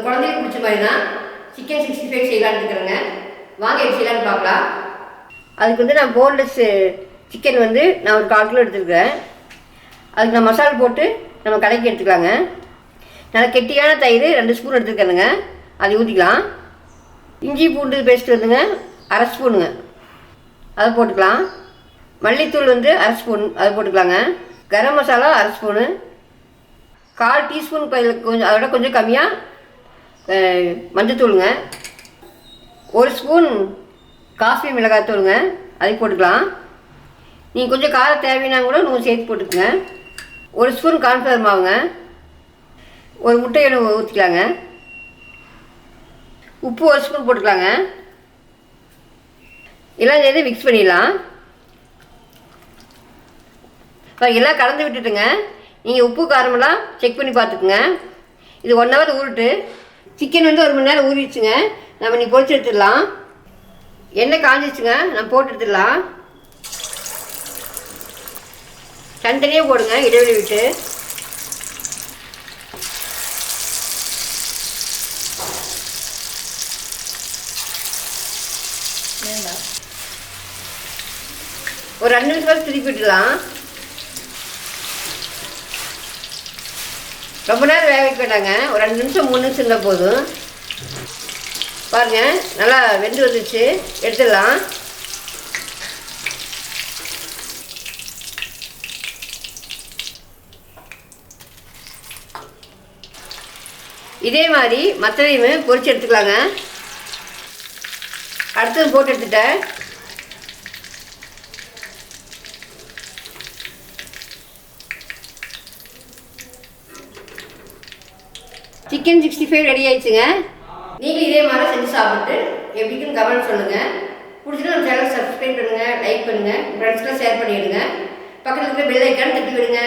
குழந்தைக்கு பிடிச்ச மாதிரி தான் சிக்கன் 65 செய்யலான்னு இருக்கிறேங்க. வாங்க எப்படி செய்யலான்னு பார்க்கலாம். அதுக்கு வந்து நான் போன்லெஸ் சிக்கன் வந்து நான் ஒரு 1/4 கிலோ எடுத்துருக்கிறேன். அதுக்கு நான் மசாலா போட்டு நம்ம கலக்கி எடுத்துக்கலாங்க. நல்லா கெட்டியான தயிர் 2 ஸ்பூன் எடுத்துருக்கேனுங்க, அதை ஊற்றிக்கலாம். இஞ்சி பூண்டு பேஸ்ட் வந்துங்க 1/2 ஸ்பூனுங்க, அதை போட்டுக்கலாம். மல்லித்தூள் வந்து 1/2 ஸ்பூன், அதை போட்டுக்கலாங்க. கரம் மசாலா 1/2 ஸ்பூனு, 1/4 டீஸ்பூன் கொஞ்சம் அதோட கொஞ்சம் கம்மியாக மஞ்சத்தூளுங்க, 1 ஸ்பூன் காஷ்மீர் மிளகாய்த்தூளுங்க, அதை போட்டுக்கலாம். நீங்கள் கொஞ்சம் காரம் தேவைன்னா கூட நீங்கள் சேர்த்து போட்டுக்குங்க. 1 ஸ்பூன் கார்ன்ஃப்ளவர் மாவுங்க, 1 முட்டையை ஊற்றிக்கலாங்க. உப்பு 1 ஸ்பூன் போட்டுக்கலாங்க. எல்லாம் சேர்த்து மிக்ஸ் பண்ணிடலாம். இப்போ எல்லாம் கலந்து விட்டுட்டுங்க, நீங்கள் உப்பு காரமெல்லாம் செக் பண்ணி பார்த்துக்குங்க. இது 1 ஹவர் ஊறிட்டு சிக்கன் வந்து 1 மணி நேரம் ஊறிடுச்சுங்க. நம்ம நீ பொரிச்சு எடுத்துடலாம். எண்ணெய் காஞ்சிச்சுங்க, நம்ம போட்டு எடுத்துடலாம். தனித்தனியாக போடுங்க, இடைவெளி விட்டு. ஒரு 2 நிமிஷம் திருப்பி விட்டுடலாம். ரொம்ப நேரம் வேக வைக்க வேண்டாங்க, ஒரு 2 நிமிஷம் 3 நிமிஷம் இருந்தால் போதும். பாருங்கள், நல்லா வெந்து வந்துச்சு, எடுத்துடலாம். இதே மாதிரி மற்றதையுமே பொரிச்சு எடுத்துக்கலாங்க. அடுத்தது போட்டு எடுத்துட்டேன். சிக்கன் 65 ரெடி ஆயிடுச்சுங்க. நீங்கள் இதே மாதிரி செஞ்சு சாப்பிட்டு எப்படின்னு கமெண்ட் சொல்லுங்கள். பிடிச்சிட்டு நம்ம சேனல் சப்ஸ்கிரைப் பண்ணுங்கள், லைக் பண்ணுங்கள், ஃப்ரெண்ட்ஸ்க்கெலாம் ஷேர் பண்ணிவிடுங்க. பக்கத்தில் இருக்கிற பெல் ஐக்கான் தட்டி விடுங்க.